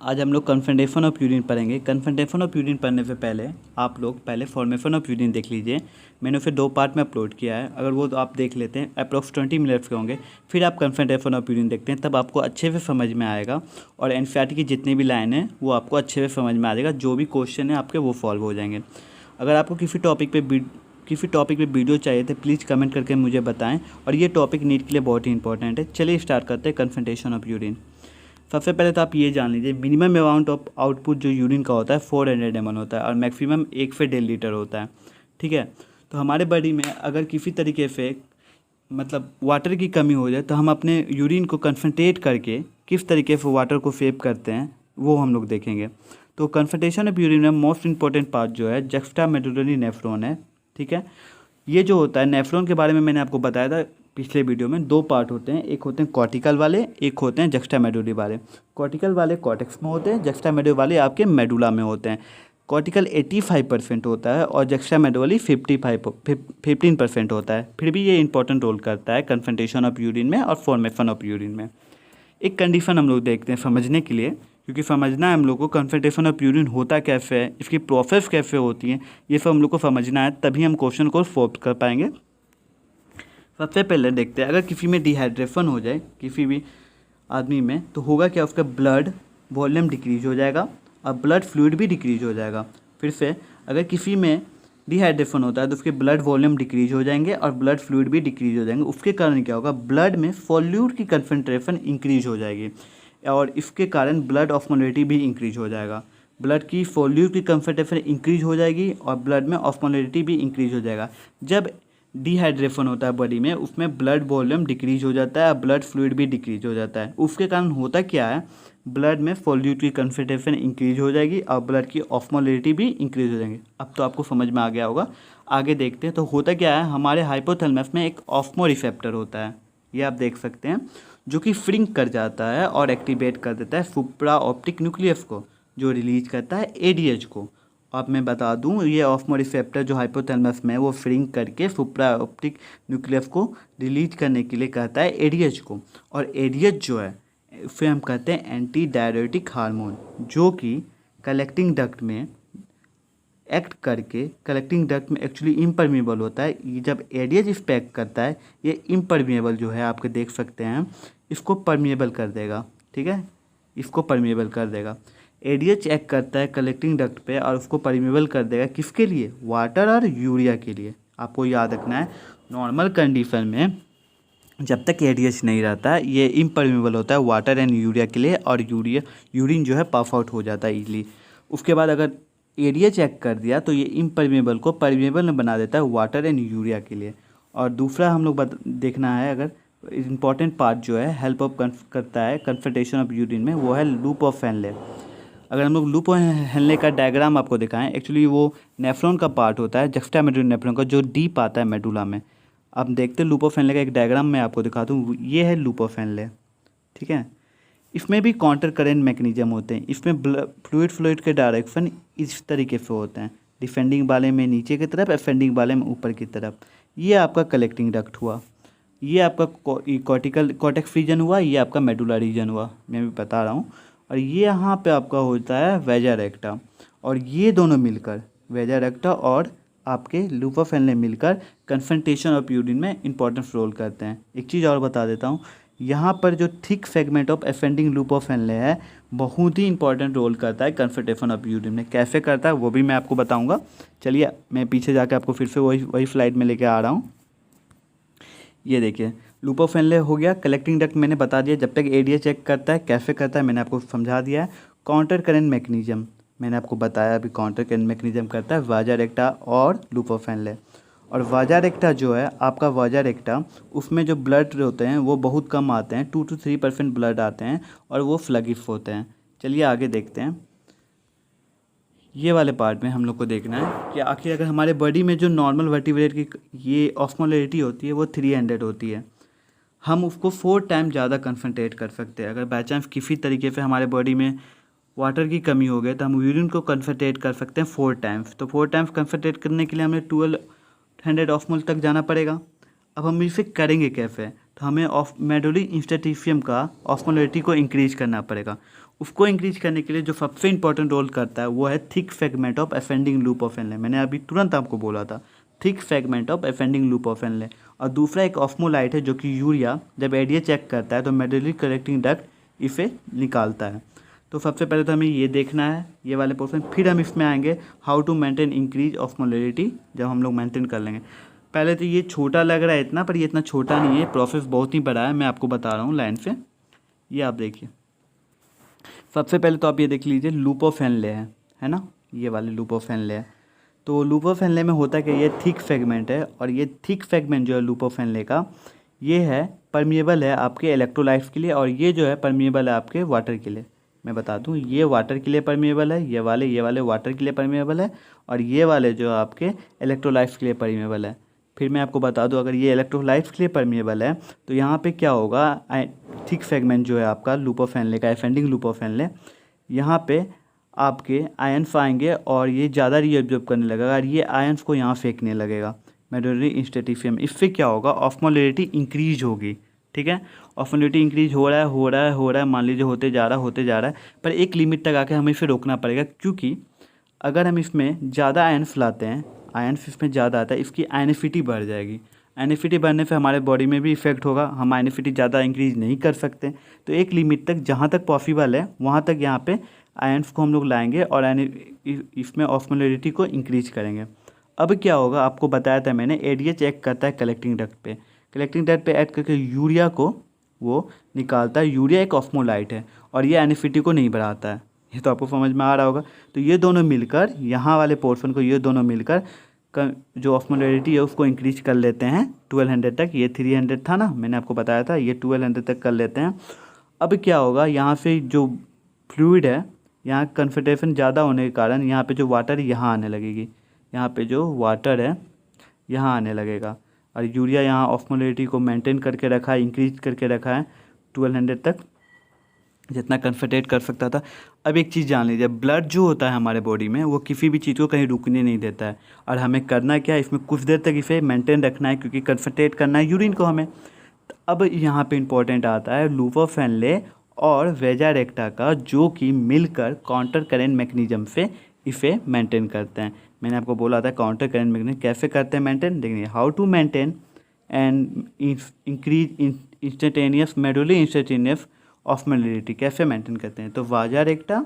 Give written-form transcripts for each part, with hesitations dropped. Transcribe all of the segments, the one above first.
आज हम लोग कन्फर्मेशन ऑफ यूरिन पढ़ेंगे। कन्फर्मेशन ऑफ यूरिन पढ़ने से पहले आप लोग पहले फॉर्मेशन ऑफ यूरिन देख लीजिए। मैंने उसे 2 पार्ट में अपलोड किया है, अगर वो आप देख लेते हैं अप्रॉक्स 20 मिनट्स के होंगे। फिर आप कन्फर्मेशन ऑफ यूरिन देखते हैं, तब आपको अच्छे से समझ में आएगा और एनसीईआरटी की जितनी भी लाइन है वो आपको अच्छे से समझ में आ जाएगा। जो भी क्वेश्चन है आपके वो सॉल्व हो जाएंगे। अगर आपको किसी टॉपिक पे वीडियो चाहिए तो प्लीज़ कमेंट करके मुझे बताएं, और ये टॉपिक नीट के लिए बहुत ही इंपॉर्टेंट है। चलिए स्टार्ट करते हैं कन्फर्मेशन ऑफ यूरिन। सबसे पहले तो आप ये जान लीजिए, मिनिमम अमाउंट ऑफ आउटपुट जो यूरिन का होता है 400 ml होता है और मैक्सिमम 1 से 1.5 लीटर होता है। ठीक है, तो हमारे बॉडी में अगर किसी तरीके से मतलब वाटर की कमी हो जाए तो हम अपने यूरिन को कन्सनट्रेट करके किस तरीके से वाटर को सेव करते हैं वो हम लोग देखेंगे। तो कन्सनट्रेशन ऑफ यूरिन में मोस्ट इंपॉर्टेंट पार्ट जो है जक्स्टा मेडुलरी नेफ्रॉन है। ठीक है, ये जो होता है नेफ्रॉन के बारे में मैंने आपको बताया था पिछले वीडियो में। 2 पार्ट होते हैं, एक होते हैं कॉर्टिकल वाले, एक होते हैं जक्स्टा मेडुलरी वाले। कॉर्टिकल वाले कॉर्टेक्स में होते हैं, जक्स्टा मेडुलरी वाले आपके मेडुला में होते हैं। कॉर्टिकल 85% होता है और जक्स्टा मेडुलरी 15% होता है। फिर भी ये इंपॉर्टेंट रोल करता है कन्फर्मेशन ऑफ यूरिन में और फॉर्मेशन ऑफ यूरिन में। एक कंडीशन हम लोग देखते हैं समझने के लिए, क्योंकि समझना है हम लोग को कन्फर्मेशन ऑफ यूरिन होता कैसे है, इसकी प्रोसेस कैसे होती है, ये सब हम लोग को समझना है, तभी हम क्वेश्चन को सॉल्व कर पाएंगे। सबसे पहले देखते हैं, अगर किसी में डिहाइड्रेशन हो जाए किसी भी आदमी में तो होगा क्या, उसका ब्लड वॉल्यूम डिक्रीज हो जाएगा और ब्लड फ्लूइड भी डिक्रीज हो जाएगा। फिर से अगर किसी में डिहाइड्रेशन होता है तो उसके ब्लड वॉल्यूम डिक्रीज हो जाएंगे और ब्लड फ्लूइड भी डिक्रीज हो जाएंगे। उसके कारण क्या होगा, ब्लड में सोल्यूट की कंसंट्रेशन इंक्रीज हो जाएगी और इसके कारण ब्लड ऑस्मोलरिटी भी इंक्रीज हो जाएगा। ब्लड की सोल्यूट की कंसंट्रेशन इंक्रीज हो जाएगी और ब्लड में ऑस्मोलरिटी भी इंक्रीज हो जाएगा। जब डिहाइड्रेशन होता है बॉडी में, उसमें ब्लड वॉल्यूम डिक्रीज हो जाता है और ब्लड फ्लूइड भी डिक्रीज हो जाता है। उसके कारण होता क्या है, ब्लड में सोल्यूट की कंसंट्रेशन इंक्रीज हो जाएगी और ब्लड की ऑस्मोलरिटी भी इंक्रीज हो जाएंगे। अब तो आपको समझ में आ गया होगा। आगे देखते हैं, तो होता क्या है, हमारे हाइपोथैलेमस में एक ऑस्मो रिसेप्टर होता है, ये आप देख सकते हैं, जो कि श्रिंक कर जाता है और एक्टिवेट कर देता है सुप्रा ऑप्टिक न्यूक्लियस को, जो रिलीज करता है एडीएच को। अब मैं बता दूं, ये ऑस्मो रिसेप्टर जो हाइपोथैलेमस में है वो श्रिंक करके सुप्रा ऑप्टिक न्यूक्लियस को रिलीज करने के लिए कहता है एडीएच को। और एडीएच जो है फिर हम कहते हैं एंटी डायरेटिक हार्मोन, जो कि कलेक्टिंग डक्ट में एक्ट करके, कलेक्टिंग डक्ट में एक्चुअली इम्परमिएबल होता है। ये जब एडीएच इस पैक करता है, ये इम्परमिएबल जो है आपके देख सकते हैं, इसको परमिएबल कर देगा। ठीक है, इसको परमिएबल कर देगा। एडीएच एक्ट करता है कलेक्टिंग डक्ट पे और उसको परमिएबल कर देगा, किसके लिए, वाटर और यूरिया के लिए। आपको याद रखना है, नॉर्मल कंडीशन में जब तक एडीएच नहीं रहता है ये इम्परमिएबल होता है वाटर एंड यूरिया के लिए, और यूरिन जो है पास आउट हो जाता है ईजिली। उसके बाद अगर एडीएच एक्ट कर दिया तो ये इम्परमिएबल को परमिएबल में बना देता है वाटर एंड यूरिया के लिए। और दूसरा हम लोग देखना है, अगर इम्पॉर्टेंट पार्ट जो है हेल्प ऑफ करता है कन्फर्मेशन ऑफ यूरिन में, वो है लूप ऑफ हेनले। अगर हम लोग लूप ऑफ हेनले का डायग्राम आपको दिखाएं, एक्चुअली वो नेफ्रॉन का पार्ट होता है, जक्स्टा मेडुलरी नेफ्रॉन का, जो डीप आता है मेडुला में। अब देखते हैं लूप ऑफ हेनले का एक डायग्राम मैं आपको दिखाता हूँ। ये है लूप ऑफ हेनले। ठीक है, इसमें भी काउंटर करेंट मैकेनिज्म होते हैं। इसमें फ्लूइड के डायरेक्शन इस तरीके से होते हैं, डिफेंडिंग वाले में नीचे की तरफ, असेंडिंग वाले में ऊपर की तरफ। ये आपका कलेक्टिंग डक्ट हुआ, ये आपका कॉर्टेक्स रीजन हुआ, ये आपका मेडुला रीजन हुआ, मैं भी बता रहा हूँ। और ये यहाँ पे आपका होता है वेजा रेक्टा, और ये दोनों मिलकर, वेजा रेक्टा और आपके लूप ऑफ हेनले मिलकर कन्फर्मेशन ऑफ यूरिन में इंपॉर्टेंट रोल करते हैं। एक चीज़ और बता देता हूँ, यहाँ पर जो thick segment of ascending loop of Henle है, बहुत ही इंपॉर्टेंट रोल करता है कन्फर्मेशन ऑफ यूरिन में। कैसे करता है वो भी मैं आपको बताऊँगा। चलिए मैं पीछे जाकर आपको फिर से वही स्लाइड में लेके आ रहा हूँ। ये देखिए, लूप ऑफ हेनले हो गया, कलेक्टिंग डक्ट मैंने बता दिया, जब तक एडीएच चेक करता है कैसे करता है मैंने आपको समझा दिया है। काउंटर करेंट मैकेनिज्म मैंने आपको बताया, अभी काउंटर करेंट मैकेनिज्म करता है वाजा रेक्टा और लूप ऑफ हेनले। और वाजा रेक्टा जो है आपका, वाजा रेक्टा उसमें जो ब्लड होते हैं वो बहुत कम आते हैं, 2 to 3% ब्लड आते हैं और वो फ्लगिफ होते हैं। चलिए आगे देखते हैं। ये वाले पार्ट में हम लोग को देखना है कि आखिर अगर हमारे बॉडी में जो नॉर्मल वर्टिब्रेट की ये ऑस्मोलरिटी होती है वो 300 होती है, हम उसको 4 टाइम ज़्यादा कन्सनट्रेट कर सकते हैं। अगर बाई चांस किसी तरीके से हमारे बॉडी में वाटर की कमी हो गई तो हम यूरिन को कन्सनट्रेट कर सकते हैं 4 टाइम्स। तो 4 टाइम्स कन्सनट्रेट करने के लिए हमें 1200 ऑस्मोल तक जाना पड़ेगा। अब हम इसे करेंगे कैसे, तो हमें मेडुलरी इंस्टिट्यूशियम का ऑस्मोलरिटी को इंक्रीज करना पड़ेगा। उसको इंक्रीज करने के लिए जो सबसे इंपॉर्टेंट रोल करता है वो है thick fragment of ascending loop of Henle. मैंने अभी तुरंत आपको बोला था thick fragment of ascending loop of Henle. और दूसरा एक ऑस्मोलाइट है जो कि यूरिया जब एडीए चेक करता है तो मेडुलरी कलेक्टिंग डक्ट इसे निकालता है। तो सबसे पहले तो हमें ये देखना है ये वाले पोर्शन, फिर हम इसमें आएंगे how to maintain increase osmolarity जब हम लोग मेंटेन कर लेंगे। पहले तो ये छोटा लग रहा है इतना, पर ये इतना छोटा नहीं है, प्रोसेस बहुत ही बड़ा है। मैं आपको बता रहा हूँ लाइन से, ये आप देखिए। सबसे पहले तो आप ये देख लीजिए लूप ऑफ एनले है ना, ये वाले लूप ऑफ एनले है। तो लूप ऑफ एनले में होता है कि ये थिक फ्रेगमेंट है, और ये थिक फ्रेगमेंट जो है लूप ऑफ एनले का ये है परमिएबल है आपके इलेक्ट्रोलाइट्स के लिए, और ये जो है परमिएबल है आपके वाटर के लिए। मैं बता दूं ये वाटर के लिए परमिएबल है, ये वाले वाटर के लिए परमिएबल है, और ये वाले जो आपके इलेक्ट्रोलाइट्स के लिए परमिएबल है। फिर मैं आपको बता दूं अगर ये इलेक्ट्रोलाइट्स के लिए परमिएबल है तो यहाँ पे क्या होगा, थिक फ्रेगमेंट जो है आपका लूप ऑफ एनले का असेंडिंग लूप ऑफ एनले, यहाँ पे आपके आयन्स आएंगे और ये ज़्यादा रीअब्जॉर्ब करने लगेगा, और ये आयन्स को यहाँ फेंकने लगेगा मेडुलरी इंस्टिट्यूशियम। इससे क्या होगा, ऑस्मोलरिटी इंक्रीज होगी। ठीक है, ऑस्मोलरिटी इंक्रीज हो रहा है, मान लीजिए होते जा रहा है, पर एक लिमिट तक आके हमें इसे रोकना पड़ेगा, क्योंकि अगर हम इसमें ज़्यादा आयन्स लाते हैं, आयन्स इसमें ज़्यादा आता है, इसकी आयनिफिटी बढ़ जाएगी। आयनिफिटी बढ़ने से हमारे बॉडी में भी इफेक्ट होगा, हम आयनिफिटी ज़्यादा इंक्रीज नहीं कर सकते। तो एक लिमिट तक जहाँ तक पॉसिबल है वहाँ तक यहाँ पे आयन्स को हम लोग लाएंगे और इसमें ऑस्मोलरिटी को इंक्रीज करेंगे। अब क्या होगा, आपको बताया था मैंने, एडीए चेक करता है कलेक्टिंग डक्ट पे, कलेक्टिंग डक्ट पे ऐड करके यूरिया को वो निकालता है। यूरिया एक ऑस्मोलाइट है और ये आयनिफिटी को नहीं बढ़ाता है, ये तो आपको समझ में आ रहा होगा। तो ये दोनों मिलकर, यहाँ वाले पोर्शन को ये दोनों मिलकर जो ऑस्मोलरिटी है उसको इंक्रीज कर लेते हैं 1200 तक। ये 300 था ना, मैंने आपको बताया था, ये 1200 तक कर लेते हैं। अब क्या होगा, यहाँ से जो फ्लूइड है, यहाँ कंसंट्रेशन ज़्यादा होने के कारण यहाँ पे जो वाटर है यहाँ आने लगेगी, यहाँ पे जो वाटर है यहाँ आने लगेगा, और यूरिया यहाँ ऑस्मोलरिटी को मेंटेन करके रखा है, इंक्रीज करके रखा है 1200 तक, जितना कंसंट्रेट कर सकता था। अब एक चीज़ जान लीजिए, ब्लड जो होता है हमारे बॉडी में वो किसी भी चीज़ को कहीं रुकने नहीं देता है, और हमें करना क्या है, इसमें कुछ देर तक इसे मेंटेन रखना है, क्योंकि कंसंट्रेट करना है यूरिन को हमें। अब यहाँ पे इंपॉर्टेंट आता है लूप ऑफ एनले और वेजा रेक्टा का, जो कि मिलकर काउंटर करेंट मैकेनिज्म से इसे मेंटेन करते हैं। मैंने आपको बोला था काउंटर करेंट मैकेनिज्म कैसे करते हैं मेंटेन, देखिए how to maintain and increase instantaneous medullary instantaneous osmolarity, कैसे मेंटेन करते हैं। तो वाजा रेक्टा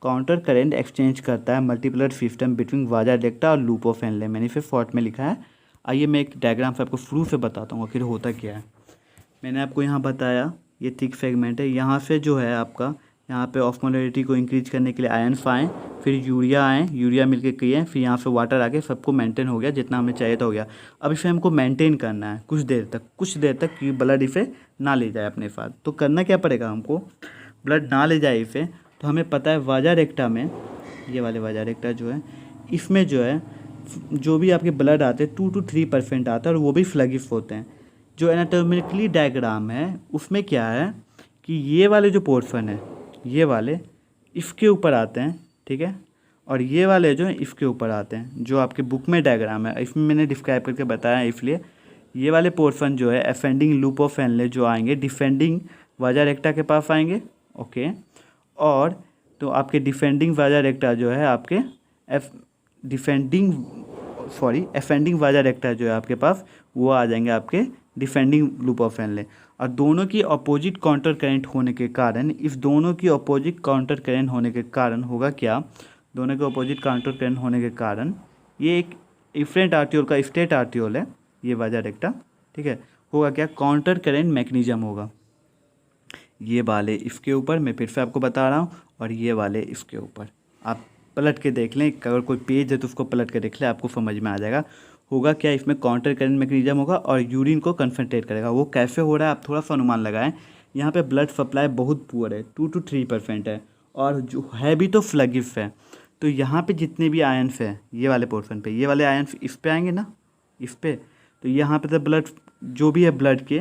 काउंटर करेंट एक्सचेंज करता है मल्टीपलर सिस्टम बिटवीन वाजा रेक्टा और लूप ऑफ एनले। मैंने इसे शॉर्ट में लिखा है, आइए मैं एक डायग्राम से आपको शुरू से बताता हूँ आखिर होता क्या है। मैंने आपको यहाँ बताया ये थिक फ्रेगमेंट है, यहाँ से जो है आपका यहाँ पे ऑस्मोलरिटी को इंक्रीज करने के लिए आयन्स आए, फिर यूरिया आए, यूरिया मिलके किए, फिर यहाँ से वाटर आके सबको मेंटेन हो गया, जितना हमें चाहिए था हो गया। अब इसे हमको मेंटेन करना है कुछ देर तक कि ब्लड इसे ना ले जाए अपने साथ। तो करना क्या पड़ेगा हमको, ब्लड ना ले जाए इसे, तो हमें पता है वाजा रेक्टा में, ये वाले वाजा रेक्टा जो है, इसमें जो है जो भी आपके ब्लड आते हैं 2 to 3% आता है, और वो भी स्लगिश होते हैं। जो एनाटॉमिकली डायग्राम है उसमें क्या है कि ये वाले जो पोर्शन है, ये वाले इसके ऊपर आते हैं, ठीक है, और ये वाले जो हैं इसके ऊपर आते हैं। जो आपके बुक में डायग्राम है इसमें मैंने डिस्क्राइब करके बताया है, इसलिए ये वाले पोर्शन जो है असेंडिंग लूप ऑफ एनले जो आएंगे डिफेंडिंग वाजा रेक्टा के पास आएंगे, ओके। और तो आपके डिफेंडिंग वाजा रेक्टा जो है आपके असेंडिंग वाजा रेक्टा जो है आपके पास, वो आ जाएंगे आपके डिफेंडिंग लूप ऑफ एनले। और दोनों की अपोजिट काउंटर करंट होने के कारण, इस दोनों की अपोजिट काउंटर करंट होने के कारण होगा क्या, दोनों के अपोजिट काउंटर करंट होने के कारण ये एक इफरेंट आर्टियोल का स्टेट आर्टियोल है, ये वाजा रेक्टा, ठीक है। होगा क्या, काउंटर करंट मैकेनिज्म होगा, ये वाले इसके ऊपर, मैं फिर से आपको बता रहा हूँ, और ये वाले इसके ऊपर। आप पलट के देख लें, अगर कोई पेज है तो उसको पलट के देख लें, आपको समझ में आ जाएगा। होगा क्या, इसमें काउंटर करंट मैकेनिज्म होगा और यूरिन को कंसंट्रेट करेगा। वो कैसे हो रहा है आप थोड़ा सा अनुमान लगाएं। यहाँ पे ब्लड सप्लाई बहुत पुअर है, 2 to 3% है, और जो है भी तो स्लगिश है। तो यहाँ पे जितने भी आयन्स हैं ये वाले पोर्शन पे, ये वाले आयन्स इस पे आएंगे ना, इस पे, तो यहाँ पे तो ब्लड जो भी है ब्लड के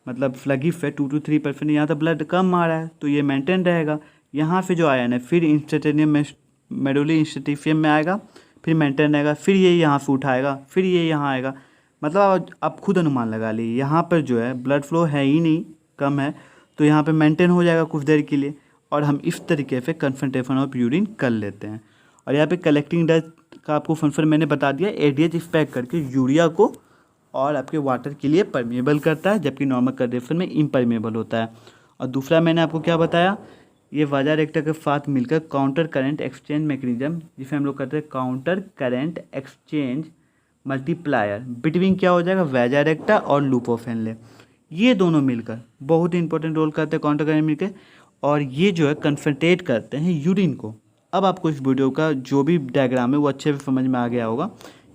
मतलब स्लगिश है 2 to 3%, यहाँ तो ब्लड कम आ रहा है, तो ये मेंटेन रहेगा। यहाँ से जो आयन है फिर इंस्टेंटेनियस में मेडुलरी इंस्टिट्यूशियम में आएगा, फिर मेंटेन रहेगा, फिर ये यहाँ से उठाएगा, फिर ये यहाँ आएगा, मतलब आप खुद अनुमान लगा लीजिए, यहाँ पर जो है ब्लड फ्लो है ही नहीं, कम है, तो यहाँ पे मेंटेन हो जाएगा कुछ देर के लिए, और हम इस तरीके से कन्संट्रेशन ऑफ यूरिन कर लेते हैं। और यहाँ पे कलेक्टिंग डस्ट का आपको फंक्शन मैंने बता दिया, एडीएच पैक करके यूरिया को और आपके वाटर के लिए परमेबल करता है, जबकि नॉर्मल कंडीशन में इम्परमेबल होता है। और दूसरा मैंने आपको क्या बताया, ये वाजारेक्टर के साथ मिलकर काउंटर करंट एक्सचेंज मैकेनिज्म, जिसे हम लोग कहते हैं counter current exchange multiplier between क्या हो जाएगा, वाजारेक्टा और लूप ऑफ हेनले, ये दोनों मिलकर बहुत ही इंपॉर्टेंट रोल करते हैं काउंटर करंट मिलकर, और ये जो है कन्संट्रेट करते हैं यूरिन को। अब आपको इस वीडियो का जो भी डायग्राम है वो अच्छे से समझ में आ गया होगा।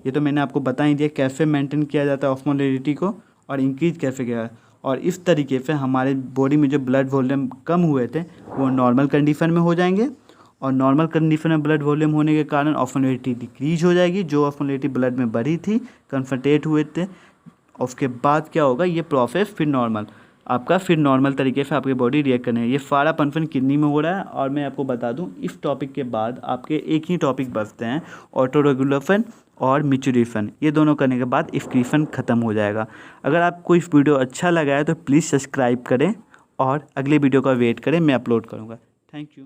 ये तो मैंने आपको बता ही दिया कैसे मेंटेन किया जाता है ऑस्मोलैरिटी को और इंक्रीज कैसे किया, और इस तरीके से हमारे बॉडी में जो ब्लड वॉल्यूम कम हुए थे वो नॉर्मल कंडीशन में हो जाएंगे, और नॉर्मल कंडीशन में ब्लड वॉल्यूम होने के कारण ऑस्मोलैरिटी डिक्रीज हो जाएगी, जो ऑस्मोलैरिटी ब्लड में बढ़ी थी, कन्संट्रेट हुए थे, उसके बाद क्या होगा, ये प्रोसेस फिर नॉर्मल तरीके से आपकी बॉडी रिएक्ट करने है। ये सारा फंक्शन किडनी में हो रहा है। और मैं आपको बता दूं, इस टॉपिक के बाद आपके एक ही टॉपिक बचते हैं, ऑटो रेगुलेशन और मैच्योरेशन, ये दोनों करने के बाद एक्सक्रीशन ख़त्म हो जाएगा। अगर आपको इस वीडियो अच्छा लगा है तो प्लीज़ सब्सक्राइब करें और अगले वीडियो का वेट करें, मैं अपलोड करूँगा। Thank you.